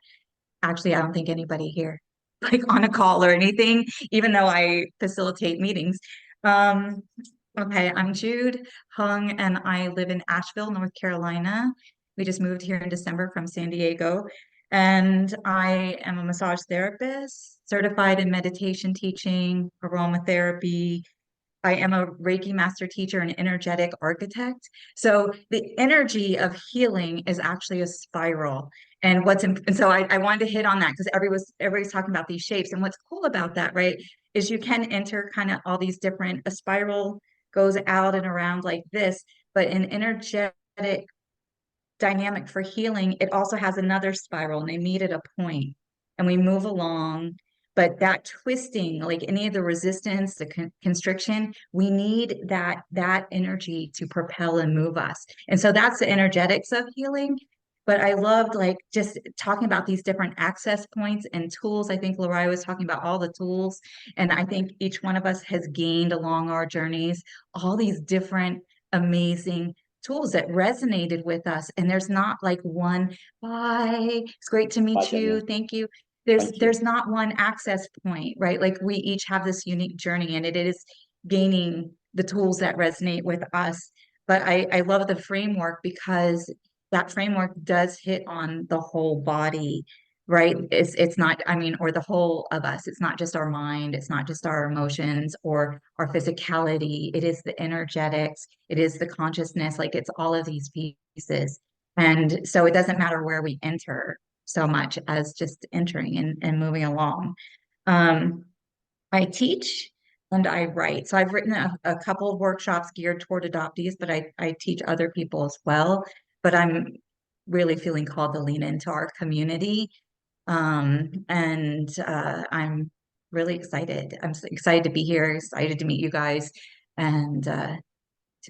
[SPEAKER 8] actually, I don't think anybody here, like on a call or anything, even though I facilitate meetings. Okay, I'm Jude Hung, and I live in Asheville, North Carolina. We just moved here in December from San Diego. And I am a massage therapist, certified in meditation teaching, aromatherapy. I am a Reiki master teacher and energetic architect. So the energy of healing is actually a spiral. And so I wanted to hit on that because everybody's talking about these shapes. And what's cool about that, right, is you can enter kind of all these different, a spiral goes out and around like this, but an energetic dynamic for healing, it also has another spiral, and they meet at a point and we move along. But that twisting, like any of the resistance, the constriction, we need that energy to propel and move us. And so that's the energetics of healing. but I loved like just talking about these different access points and tools. I think Loraya was talking about all the tools, and I think each one of us has gained along our journeys all these different amazing tools that resonated with us. And there's not like one, bye, it's great to meet you, thank you. There's not one access point, right? Like we each have this unique journey, and it is gaining the tools that resonate with us. But I love the framework because that framework does hit on the whole body, right? It's not, I mean, or the whole of us. It's not just our mind, it's not just our emotions or our physicality. It is the energetics, it is the consciousness, like it's all of these pieces. And so it doesn't matter where we enter so much as just entering and moving along. I teach and I write. So I've written a couple of workshops geared toward adoptees, but I teach other people as well. But I'm really feeling called to lean into our community. I'm really excited. I'm excited to be here, excited to meet you guys, and to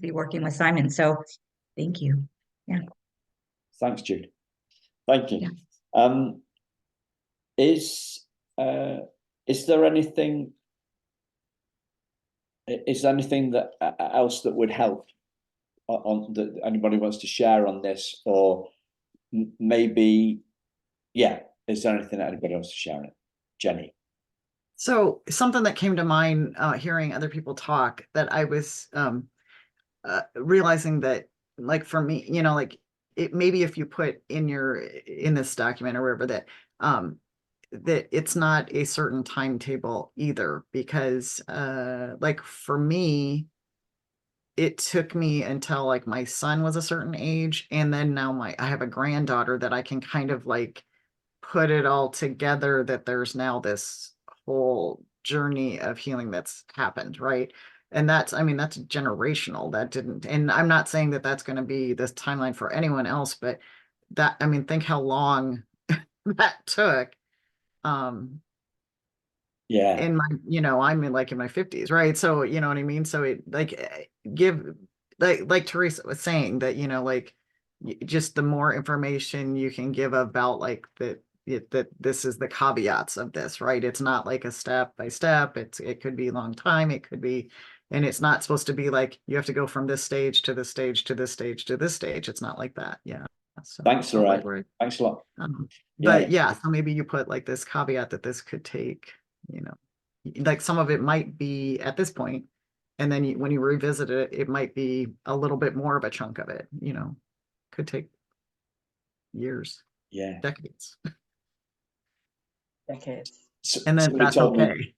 [SPEAKER 8] be working with Simon. So thank you. Yeah.
[SPEAKER 1] Thanks, Jude. Thank you.
[SPEAKER 8] Yeah.
[SPEAKER 1] Is there anything that else that would help on that anybody wants to share on this, or maybe, yeah, is there anything that anybody wants to share on it? Jenny?
[SPEAKER 3] So something that came to mind hearing other people talk, that I was realizing that, like, for me, you know, like it maybe if you put in this document or wherever that that it's not a certain timetable either, because like for me, it took me until like my son was a certain age, and then now I have a granddaughter, that I can kind of like put it all together, that there's now this whole journey of healing that's happened, right? And that's, I mean, that's generational. That didn't, and I'm not saying that that's going to be this timeline for anyone else, but that, I mean, think how long that took.
[SPEAKER 1] Yeah.
[SPEAKER 3] In my, you know, I'm in like in my 50s, right? So, you know what I mean? So it like give, like Teresa was saying, that, you know, like just the more information you can give about like that this is the caveats of this, right? It's not like a step by step. It could be a long time. It could be, and it's not supposed to be like you have to go from this stage to this stage to this stage to this stage. It's not like that. Yeah. So
[SPEAKER 1] thanks, Lorraine. Thanks a lot.
[SPEAKER 3] But yeah, so maybe you put like this caveat that this could take, you know, like some of it might be at this point, and then when you revisit it, it might be a little bit more of a chunk of it, you know, could take years, decades. And then that's okay.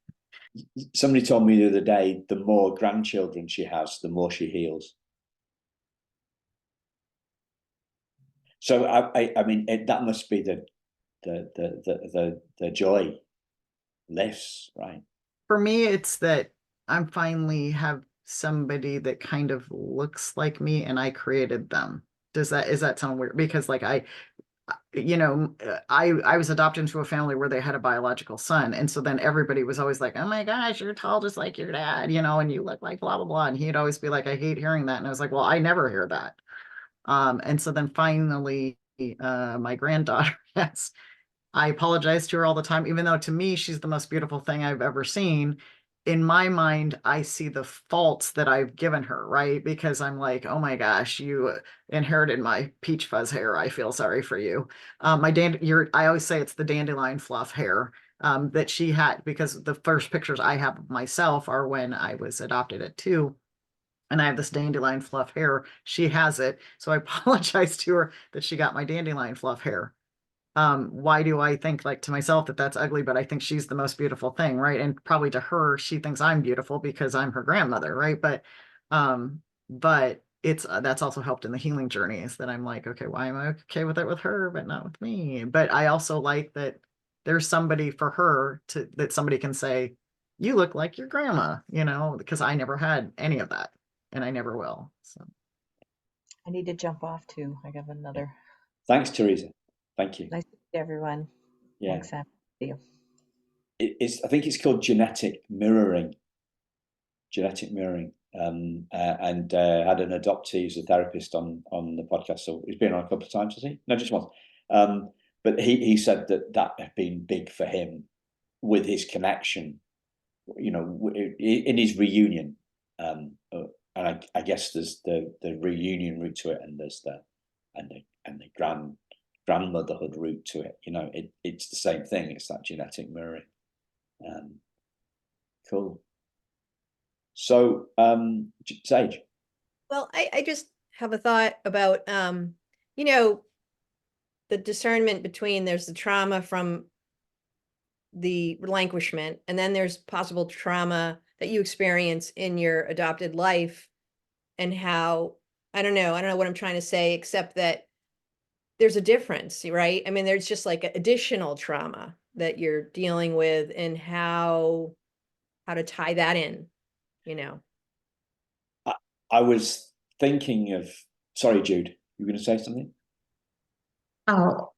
[SPEAKER 1] Somebody told me the other day, the more grandchildren she has, the more she heals. So I mean, that must be the joy lifts, right?
[SPEAKER 3] For me, it's that I'm finally have somebody that kind of looks like me, and I created them. Is that sound weird? Because like you know, I was adopted into a family where they had a biological son. And so then everybody was always like, oh my gosh, you're tall just like your dad, you know, and you look like blah, blah, blah. And he'd always be like, I hate hearing that. And I was like, well, I never hear that. And so then finally, my granddaughter has, I apologize to her all the time, even though to me, she's the most beautiful thing I've ever seen. In my mind, I see the faults that I've given her, right? Because I'm like, oh my gosh, you inherited my peach fuzz hair. I feel sorry for you. I always say it's the dandelion fluff hair that she had, because the first pictures I have of myself are when I was adopted at 2. And I have this dandelion fluff hair. She has it. So I apologize to her that she got my dandelion fluff hair. Why do I think like to myself that that's ugly, but I think she's the most beautiful thing, right? And probably to her, she thinks I'm beautiful because I'm her grandmother, right? But it's that's also helped in the healing journey, is that I'm like, okay, why am I okay with it with her, but not with me? But I also like that there's somebody for her that somebody can say, you look like your grandma, you know, because I never had any of that, and I never will. So
[SPEAKER 5] I need to jump off too. I have another.
[SPEAKER 1] Thanks, Teresa. Thank you.
[SPEAKER 5] Nice to meet everyone.
[SPEAKER 1] Yeah.
[SPEAKER 5] Thanks, Sam. See you.
[SPEAKER 1] I think it's called genetic mirroring. Genetic mirroring. and had an adoptee as a therapist on the podcast. So he's been on a couple of times, has he? No, just once. But he said that had been big for him with his connection, you know, in his reunion. And I guess there's the reunion route to it, and there's the grandmotherhood route to it. You know, it's the same thing. It's that genetic mirroring. Cool. So, Sage.
[SPEAKER 7] Well, I just have a thought about, you know, the discernment between there's the trauma from the relinquishment, and then there's possible trauma that you experience in your adopted life, and how, I don't know what I'm trying to say, except that there's a difference, right? I mean, there's just like additional trauma that you're dealing with, and how to tie that in, you know.
[SPEAKER 1] I was thinking of, sorry, Jude, you were going to say something?
[SPEAKER 8] Oh,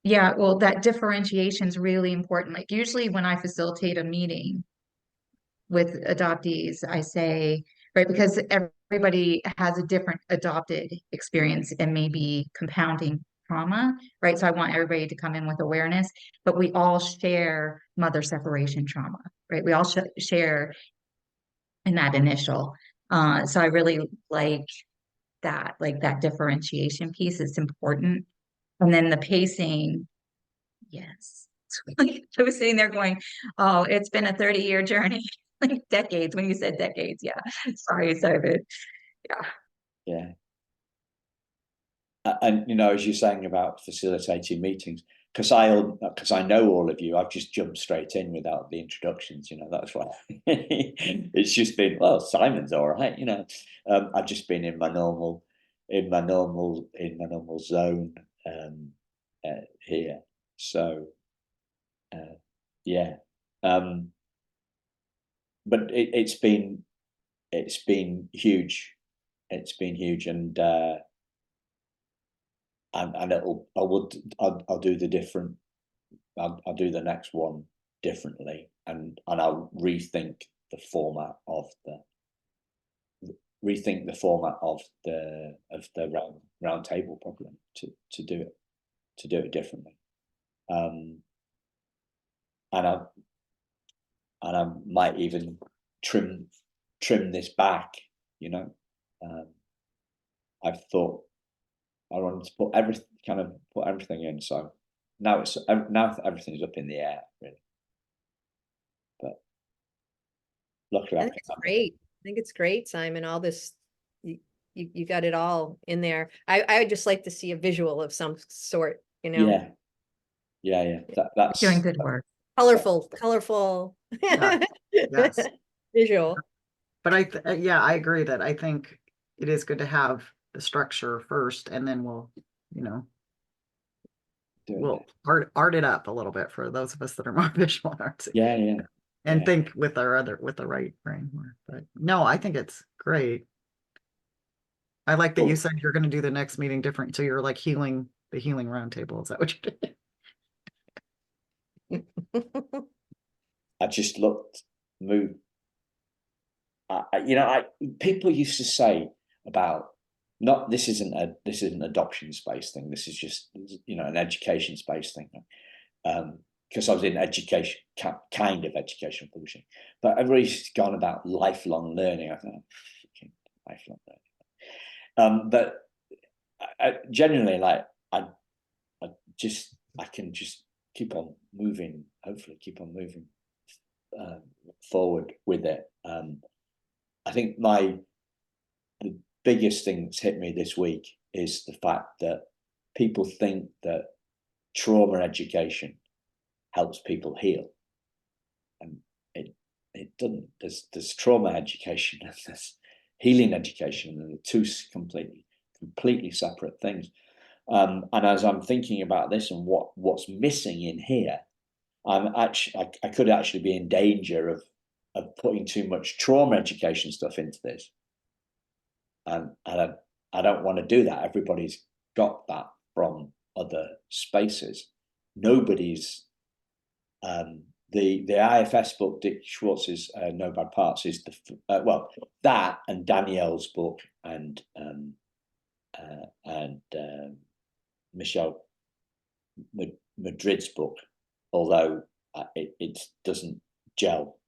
[SPEAKER 8] yeah, well, that differentiation is really important. Like usually when I facilitate a meeting with adoptees, I say, right, because everybody has a different adopted experience and maybe compounding trauma, right? So I want everybody to come in with awareness, but we all share mother separation trauma, right? We all share in that initial. So I really like that differentiation piece is important. And then the pacing, yes. I was sitting there going, oh, it's been a 30-year journey, like decades, when you said decades. Yeah. Sorry, Simon. Yeah.
[SPEAKER 1] Yeah. And, you know, as you're saying about facilitating meetings, because I know all of you, I've just jumped straight in without the introductions, you know, that's why. It's just been, well, Simon's all right, you know. I've just been in my normal zone here. So yeah. But it's been huge. It's been huge, and I'll do the different. I'll do the next one differently, and I'll rethink the format of the round table problem to do it differently. And I might even trim this back, you know. I've thought I wanted to put everything in, so now everything's up in the air, really. But luckily,
[SPEAKER 7] I think it's great. I think it's great, Simon. All this, you got it all in there. I would just like to see a visual of some sort, you know.
[SPEAKER 1] Yeah. That's
[SPEAKER 8] doing good work.
[SPEAKER 7] Colorful.
[SPEAKER 3] Yeah. Yes.
[SPEAKER 7] Visual.
[SPEAKER 3] But I agree that I think it is good to have the structure first, and then we'll art it up a little bit for those of us that are more visual arts.
[SPEAKER 1] Yeah.
[SPEAKER 3] And think with the right brain more. But no, I think it's great. I like that you said you're going to do the next meeting different. So you're like the healing roundtable. Is that what you're doing?
[SPEAKER 1] I just moved. People used to say about this isn't an adoption space thing. This is just an education space thing. Because I was in education, kind of education publishing, but everybody's gone about lifelong learning. I thought, lifelong learning. But I genuinely, like, I can just keep on moving. Hopefully, keep on moving forward with it. I think the biggest thing that's hit me this week is the fact that people think that trauma education helps people heal, and it doesn't. There's trauma education and there's healing education, and the two completely separate things. And as I'm thinking about this and what's missing in here, I could actually be in danger of putting too much trauma education stuff into this, and I don't want to do that. Everybody's got that from other spaces. Nobody's the IFS book, Dick Schwartz's No Bad Parts, is well, that and Danielle's book and Michelle Madrid's book, although it doesn't gel.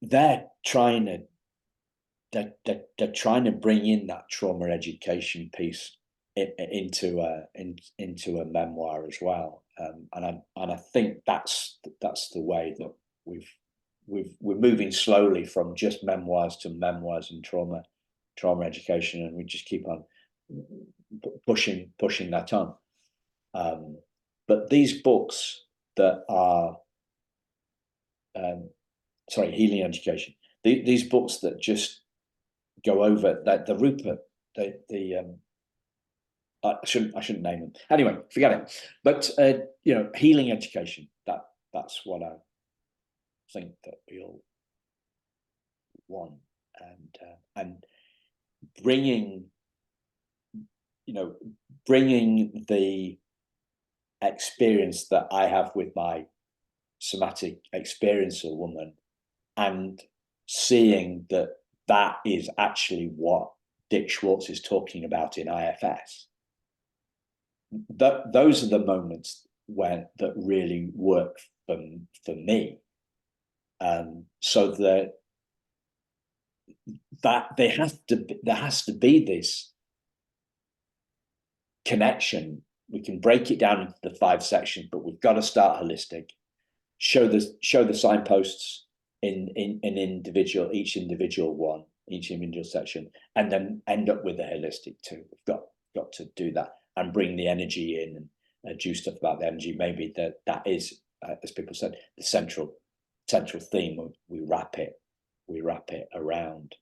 [SPEAKER 1] They're trying to bring in that trauma education piece into a memoir as well, and I think that's the way that we're moving slowly from just memoirs to memoirs and trauma education, and we just keep on pushing that on. But these books that are healing education, these books that just go over that, the Rupert, I shouldn't name them anyway, forget it. But healing education, that's what I think that we all want, and bringing the experience that I have with my somatic experiencer woman, and seeing that is actually what Dick Schwartz is talking about in IFS. Those are the moments that really work for me. So that there has to be this connection. We can break it down into the 5 sections, but we've got to start holistic. Show the signposts in each individual section, and then end up with a holistic too. We've got to do that and bring the energy in and do stuff about the energy. Maybe that is, as people said, the central theme. We wrap it around.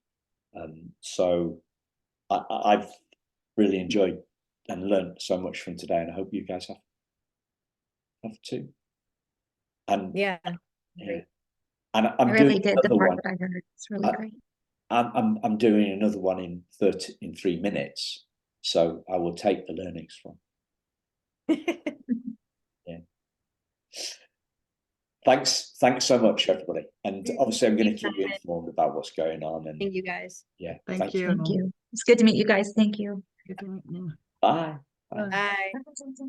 [SPEAKER 1] So I've really enjoyed and learned so much from today, and I hope you guys have too. And
[SPEAKER 7] yeah,
[SPEAKER 1] and I'm
[SPEAKER 8] really
[SPEAKER 1] doing
[SPEAKER 8] did the
[SPEAKER 1] another
[SPEAKER 8] part
[SPEAKER 1] one.
[SPEAKER 8] that I heard. It's really great.
[SPEAKER 1] I'm doing another one in 3 minutes, so I will take the learnings from. Yeah. Thanks so much, everybody, and obviously I'm going to keep you informed about what's going on. And
[SPEAKER 7] thank you guys.
[SPEAKER 1] yeah,
[SPEAKER 3] Thank you.
[SPEAKER 8] Thank you. It's good to meet you guys. Thank you.
[SPEAKER 3] Good to meet you.
[SPEAKER 1] Bye.
[SPEAKER 7] Bye.
[SPEAKER 8] Bye.